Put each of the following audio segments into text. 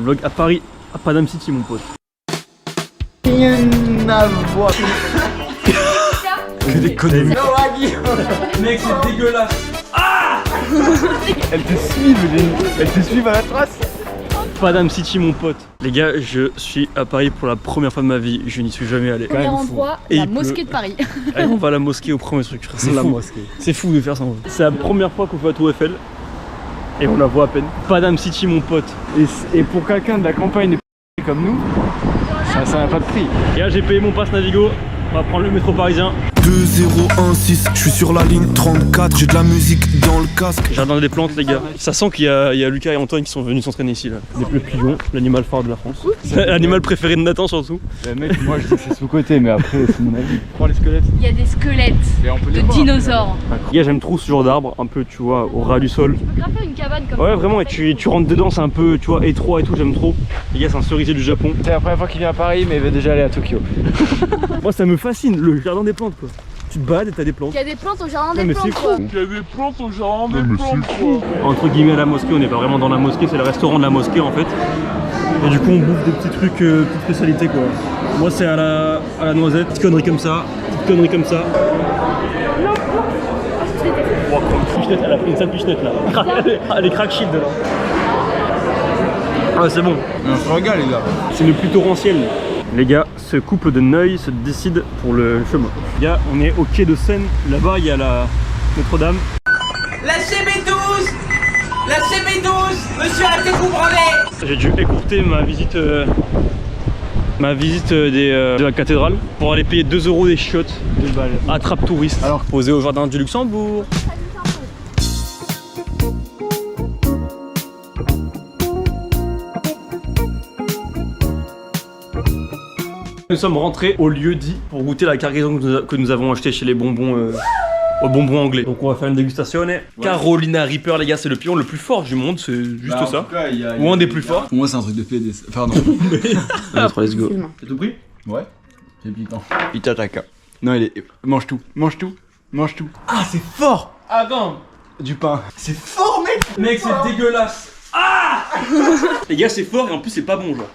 vlog à Paris, à Paname City mon pote. Rien à voir. Que des conneries. Mec, c'est dégueulasse. Elles te suivent à la trace. Paname City mon pote. Les gars, je suis à Paris pour la première fois de ma vie, je n'y suis jamais allé. Premier endroit, Et la il mosquée de Paris. Allez, on va à la mosquée au premier truc. C'est fou. C'est fou de faire ça. C'est la première fois qu'on fait la Tour Eiffel. Et on la voit à peine. Paname City mon pote. Et pour quelqu'un de la campagne de comme nous, ça n'a pas de prix. Et là j'ai payé mon pass Navigo. On va prendre le métro parisien. 2016, je suis sur la ligne 34, j'ai de la musique dans le casque. Jardin des plantes les gars. Ça sent qu'il y a Lucas et Antoine qui sont venus s'entraîner ici là. Le pigeon, l'animal phare de la France. L'animal préféré de Nathan surtout. Mec, moi je dis que c'est sous-côté, mais après c'est mon avis. Prends les squelettes. Il y a des squelettes de dinosaures. Les gars, j'aime trop ce genre d'arbre, un peu tu vois au ras du sol. Tu peux grave faire une cabane comme ça. Ouais vraiment, et tu rentres dedans, c'est un peu tu vois étroit et tout, j'aime trop. Les gars, c'est un cerisier du Japon. C'est la première fois qu'il vient à Paris, mais il veut déjà aller à Tokyo. Moi ça me fascine, le jardin des plantes quoi. Tu te balades et t'as des plantes. Il y a des plantes au jardin Non, des mais plantes c'est quoi. fou. Il y a des plantes au jardin des plantes quoi. Entre guillemets à la mosquée, on n'est pas vraiment dans la mosquée, c'est le restaurant de la mosquée en fait. Et du coup on bouffe des petits trucs, petites spécialités quoi. Moi c'est à la noisette, petite connerie comme ça, petite connerie comme ça. Pichenette, elle a pris une sale pichenette là. Elle est crack shit dedans. Ah c'est bon. On se régale les gars. C'est le plus torrentiel. Les gars, ce couple de Neuil se décide pour le chemin. Les gars, on est au quai de Seine. Là-bas, il y a la Notre-Dame. La CB12 La CB12 Monsieur, arrêtez-vous branler. J'ai dû écourter ma visite de la cathédrale pour aller payer 2 € des chiottes. 2 balles. Attrape touriste. Alors posé au jardin du Luxembourg. Nous sommes rentrés au lieu dit pour goûter la cargaison que nous avons acheté chez les bonbons aux bonbons anglais. Donc on va faire une dégustation. Ouais. Carolina Reaper les gars, c'est le pion le plus fort du monde, c'est juste ça. Cas, ou un des plus forts. Pour moi c'est un truc de PD. Pardon. Let's go. T'as tout pris? Ouais. C'est piquant. Itataka. Non, il est. Mange tout, mange tout, mange tout. Ah c'est fort. Attends. Du pain. C'est fort mec. Mec, c'est dégueulasse. Ah les gars, c'est fort et en plus c'est pas bon genre.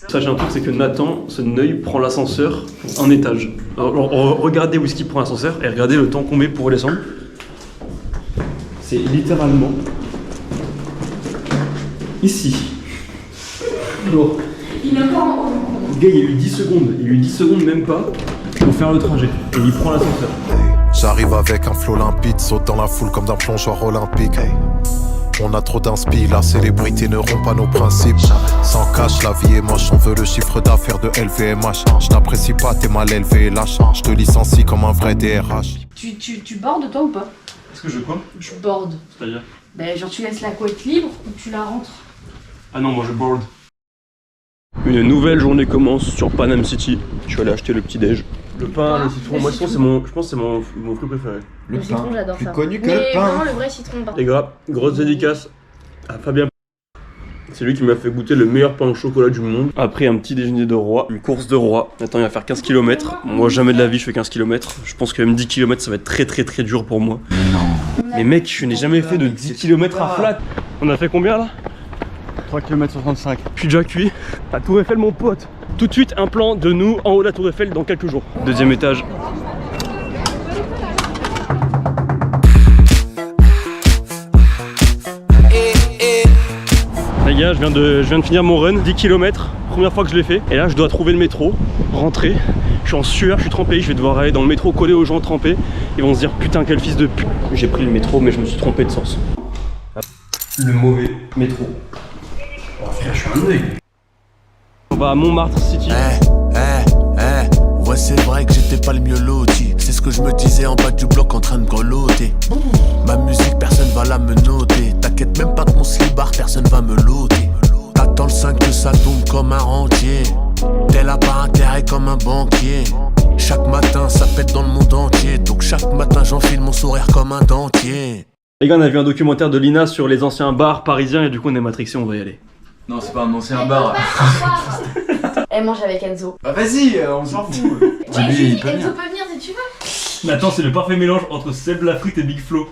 Sachez un truc, c'est que Nathan, ce Neuil, prend l'ascenseur un étage. Alors, regardez où est-ce qu'il prend l'ascenseur et regardez le temps qu'on met pour descendre. C'est littéralement ici. Alors, Il est encore le gars, il y a eu 10 secondes même pas pour faire le trajet. Et il prend l'ascenseur. J'arrive avec un flow limpide, saute dans la foule comme d'un plongeoir olympique. On a trop d'inspi, la célébrité ne rompt pas nos principes. Sans cash, la vie est moche, on veut le chiffre d'affaires de LVMH. Je n'apprécie pas, t'es mal élevé, lâche. Je te licencie comme un vrai DRH. Tu bordes toi ou pas? Est-ce que je quoi? Je borde. C'est-à-dire? Ben genre tu laisses la couette libre ou tu la rentres? Ah non, moi je board. Une nouvelle journée commence sur Paname City. Je suis allé acheter le petit déj. Le pain, le citron, moi je pense que c'est mon fruit préféré. Le citron j'adore ça. Plus connu que mais le pain. vraiment le vrai citron par Les gars, grosse dédicace à Fabien. C'est lui qui m'a fait goûter le meilleur pain au chocolat du monde. Après un petit déjeuner de roi, une course de roi. Attends, il va faire 15 km. Moi jamais de la vie je fais 15 km. Je pense que même 10 km ça va être très dur pour moi. Mais mec, je n'ai jamais fait de 10 km à flat. On a fait combien là? 3 km 65. Je suis déjà cuit. La Tour Eiffel mon pote. Tout de suite un plan de nous en haut de la Tour Eiffel dans quelques jours. Deuxième étage. Les gars, je viens de finir mon run, 10 km, première fois que je l'ai fait. Et là je dois trouver le métro, rentrer. Je suis en sueur, je suis trempé, je vais devoir aller dans le métro coller aux gens trempés. Ils vont se dire putain quel fils de pute. J'ai pris le métro mais je me suis trompé de sens. Le mauvais métro. Oh frère, je suis un œil. On va à Montmartre City. Ouais c'est vrai que j'étais pas le mieux loti. C'est ce que je me disais en bas du bloc en train de grelotter. Ma musique personne va la menotter. T'inquiète même pas que mon slibard personne va me loter. T'attends le 5 que ça tombe comme un rentier. T'es là par intérêt comme un banquier. Chaque matin ça pète dans le monde entier. Donc chaque matin j'enfile mon sourire comme un dentier. Les gars, on a vu un documentaire de Lina sur les anciens bars parisiens et du coup on est matrixé, on va y aller. Non c'est pas un ancien bar. Elle mange avec Enzo. Bah vas-y, on s'en fout. Ouais, Lui, il peut Enzo venir. peut venir si tu veux. Mais attends, c'est le parfait mélange entre Seb Lafrite et Big Flo.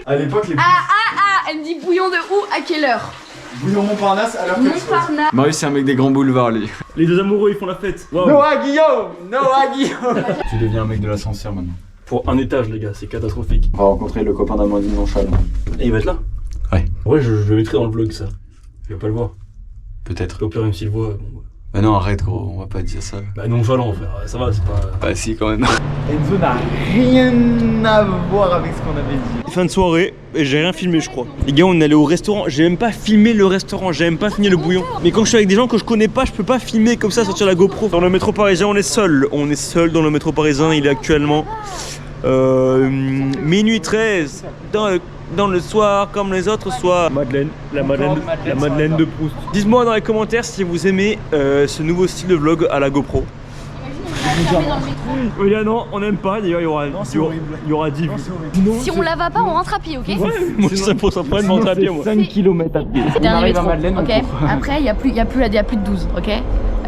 À l'époque les Ah Elle me dit bouillon de où? À quelle heure? Bouillon Montparnasse à l'heure Montparnasse. Marius, c'est un mec des grands boulevards, lui. Les deux amoureux, ils font la fête. Waouh. Noah Guillaume. Tu deviens un mec de l'ascenseur maintenant. Pour un étage, les gars, c'est catastrophique. On va rencontrer le copain d'Amandine Nonchalant. Et il va être là? Ouais. Ouais, je le mettrai dans le vlog, ça. Il va pas le voir. Peut-être. Au pire, même s'il le voit, bon. Bah non, arrête gros, on va pas dire ça. Bah nonchalant, frère, ça va, c'est pas... Bah si, quand même. Enzo n'a rien à voir avec ce qu'on avait dit. Fin de soirée, et j'ai rien filmé, je crois. Les gars, on est allé au restaurant, j'ai même pas filmé le restaurant, j'ai même pas filmé le bouillon. Mais quand je suis avec des gens que je connais pas, je peux pas filmer comme ça, sortir la GoPro. Dans le métro parisien, on est seul dans le métro parisien, il est actuellement minuit 13 dans le soir comme les autres soirs. Madeleine, la Madeleine de Proust. Dites-moi dans les commentaires si vous aimez ce nouveau style de vlog à la GoPro. Oui, là, non, on n'aime pas, d'ailleurs il y aura 10 vues. Si on la va pas, on rentre à pied, ok? Ouais, moi c'est 100% prêt de rentrer à pied, moi. 5 km à pied. Dernier métro, ok? Après, il y a plus de 12, ok?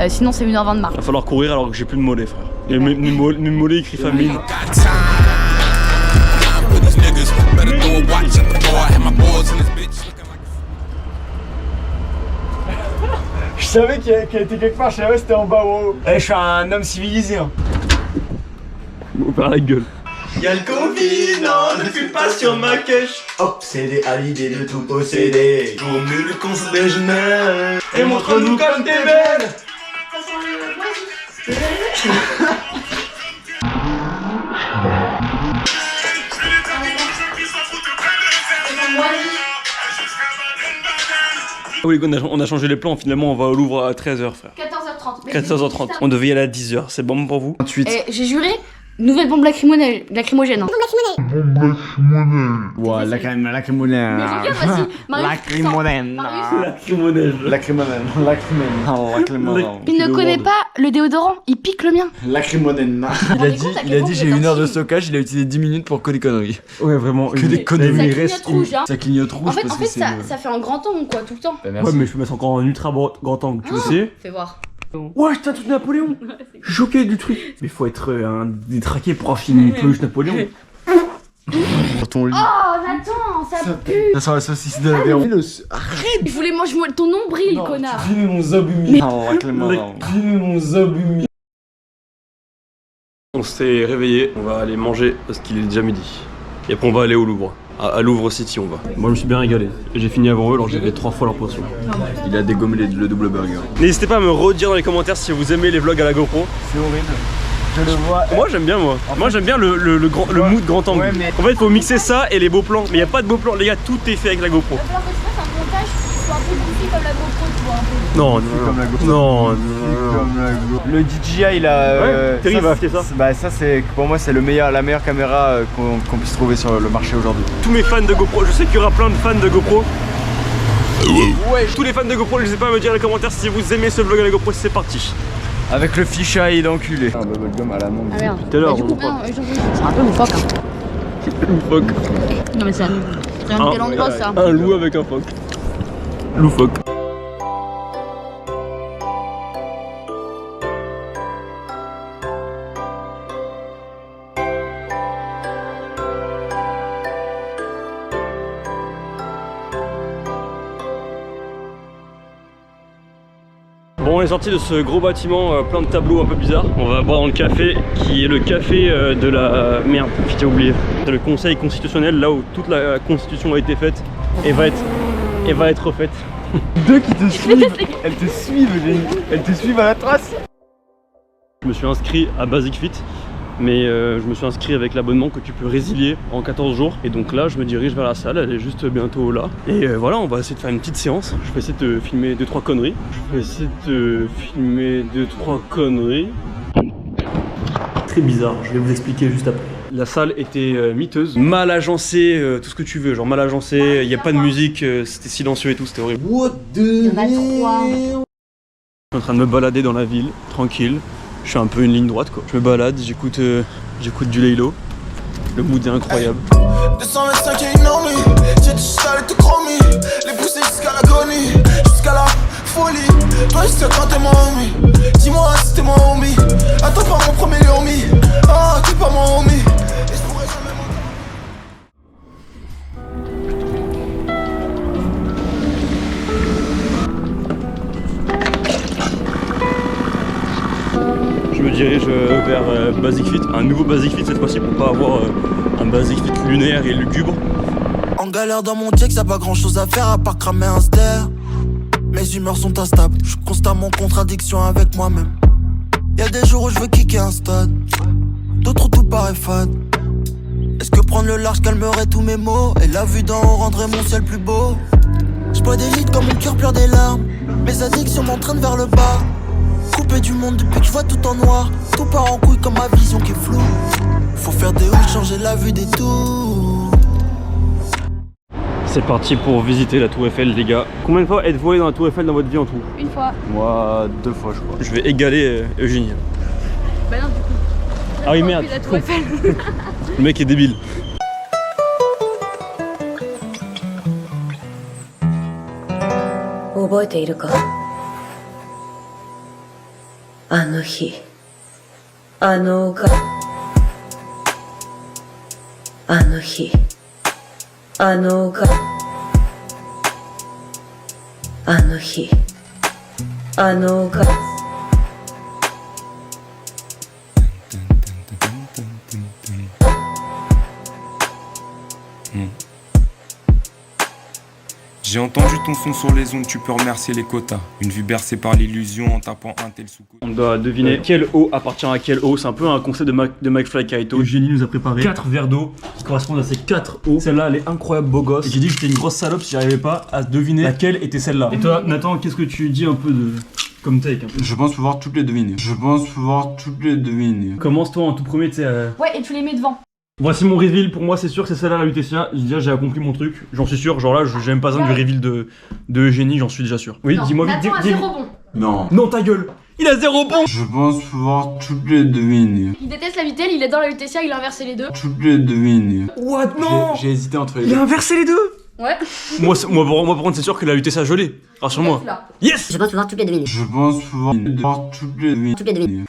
Sinon, c'est 1h20 de marche. Va falloir courir alors que j'ai plus de mollets, frère. Et mes mollets écrit famine. Je savais qu'elle était quelque part, je savais que c'était en bas ou en haut. Je suis un homme civilisé. Hein. On va faire la gueule. Y'a le Covid, non, ne fume pas sur ma cache. Obsédé à l'idée de tout posséder. Vaut mieux le qu'on déjeuner. Et montre-nous comme t'es belle. Oui, on a changé les plans, finalement on va au Louvre à 13h, frère. 14h30. 14h30. On devait y aller à 10h, c'est bon pour vous? 28. Et j'ai juré, nouvelle bombe lacrymogène. Ouah, lacrymogène. Mais regarde, vas-y, Marius. Lacrymogène. Marius. Lacrymogène. Il ne connaît pas le déodorant, il pique le mien. Lacrymogène. Il a dit j'ai 1 heure de stockage, il a utilisé 10 minutes pour que des conneries. Ouais, vraiment. Que des conneries. Ça clignote rouge, hein. Ça clignote rouge En fait, parce que c'est... ça fait un grand angle, quoi, tout le temps. Bah, Ouais, merci. mais je peux mettre encore en ultra grand angle, tu le sais. Fais voir. Ouais, j'étais un truc de Napoléon. Je suis choqué du truc. Mais faut être un détraqué pour filmer une peluche Napoléon. Sur ton lit. Oh, Nathan, ça pue. Ça sent la saucisse de l'Aveyron. Arrête. Je voulais manger ton nombril, connard. Dis-nous mon abumi. Dis-nous mon abumi. On s'est réveillé, on va aller manger parce qu'il est déjà midi. Et après on va aller au Louvre. À Louvre City on va. Moi je me suis bien régalé. J'ai fini avant eux alors j'ai fait 3 fois leur portion. Il a dégommé le double burger. N'hésitez pas à me redire dans les commentaires si vous aimez les vlogs à la GoPro. C'est horrible. Je le vois. Moi j'aime bien moi j'aime bien le mood grand angle. Ouais, mais... En fait il faut mixer ça et les beaux plans. Mais il n'y a pas de beaux plans les gars, tout est fait avec la GoPro. Il va falloir que tu fasses un montage qui soit un peu goofy comme la GoPro, tu vois, un peu. Non, comme la GoPro. non. Le DJI là. Ouais, Terry va acheter ça. Bah ça c'est pour moi c'est la meilleure caméra qu'on puisse trouver sur le marché aujourd'hui. Tous mes fans de GoPro, je sais qu'il y aura plein de fans de GoPro. Ouais, tous les fans de GoPro, n'hésitez pas à me dire dans les commentaires si vous aimez ce vlog à la GoPro, c'est parti. Avec le fisheye d'enculé. Un bubblegum à la menthe. Ah merde. Tout à l'heure, Du on coup, en parle. c'est un peu loufoque, hein. Loufoque. Non mais c'est un quel endroit ça? Un loup avec un phoque. Loufoque. Bon, on est sorti de ce gros bâtiment plein de tableaux un peu bizarres. On va boire dans le café qui est le café de la... Merde, j'ai oublié. C'est le conseil constitutionnel, là où toute la constitution a été faite et va être refaite. Deux qui te suivent. Elles te suivent à la trace. Je me suis inscrit à Basic Fit, mais je me suis inscrit avec l'abonnement que tu peux résilier en 14 jours. Et donc là, je me dirige vers la salle, elle est juste bientôt là. Et voilà, on va essayer de faire une petite séance. Je vais essayer de te filmer 2-3 conneries. Très bizarre, je vais vous expliquer juste après. La salle était miteuse, mal agencée, tout ce que tu veux, genre mal agencée, il n'y a pas de musique, c'était silencieux et tout, c'était horrible. Il y en a 3. Je suis en train de me balader dans la ville, tranquille. Je fais un peu une ligne droite quoi. Je me balade, j'écoute du Laylo. Le mood est incroyable. 225 et une armée, j'ai du sale tout chromé. Les pousser jusqu'à l'agonie, jusqu'à la folie. Toi jusqu'à quand t'es mon homie. Dis-moi si t'es mon homie. Attends pas mon premier homie. Ah t'es pas mon homie. Et je pourrais jamais dirige vers Basic Fit, un nouveau Basic Fit cette fois-ci pour pas avoir un Basic Fit lunaire et lugubre. En galère dans mon check, y'a pas grand chose à faire à part cramer un ster. Mes humeurs sont instables, je suis constamment en contradiction avec moi-même. Y'a des jours où je veux kicker un stade, d'autres où tout paraît fade. Est-ce que prendre le large calmerait tous mes maux et la vue d'en haut rendrait mon ciel plus beau? J'bois des litres comme mon cœur pleure des larmes. Mes addictions m'entraînent vers le bas. Coupé du monde depuis que je vois tout en noir. Tout part en couille comme ma vision qui est floue. Faut faire des hooks, changer la vue des tours. C'est parti pour visiter la tour Eiffel les gars. Combien de fois êtes-vous allé dans la tour Eiffel dans votre vie en tout? Une fois. Moi 2 fois je crois. Je vais égaler Eugénie. Bah non, du coup. Ah oui merde. La tour Eiffel. Le mec est débile. 覚えているかあの日あのがあの日あのがあの日あのが J'ai entendu ton son sur les ondes, tu peux remercier les quotas. Une vue bercée par l'illusion en tapant un tel sous-côté. On doit deviner quelle eau appartient à quelle eau. C'est un peu un concept de McFly Kaito. Eugénie nous a préparé 4 verres d'eau qui correspondent à ces 4 eaux. Celle-là, elle est incroyable, beau gosse. Et j'ai dit que j'étais une grosse salope si j'arrivais pas à deviner laquelle était celle-là. Et toi, Nathan, qu'est-ce que tu dis un peu de... comme take un peu? Je pense pouvoir toutes les deviner. Je pense pouvoir toutes les deviner. Commence-toi en tout premier, tu sais... Ouais, et tu les mets devant. Voici mon reveal, pour moi c'est sûr que c'est celle-là la UTCA. Déjà j'ai accompli mon truc, j'en suis sûr, genre là j'ai même pas besoin du reveal de Eugénie, j'en suis déjà sûr. Oui, dis-moi vite, Nathan a 0 bon. Non. Non ta gueule, il a 0 bon. Je pense pouvoir toutes les deviner. Il déteste la vitelle, il est dans la UTCA, il a inversé les deux. Toutes les deviner. What? Non. J'ai hésité entre les Il deux. a inversé les deux. Ouais. Moi par contre c'est sûr que la UTCA je l'ai, rassure-moi. Yes. Je pense pouvoir toutes les deviner. Je pense pouvoir toutes les deviner. Toutes les deviner.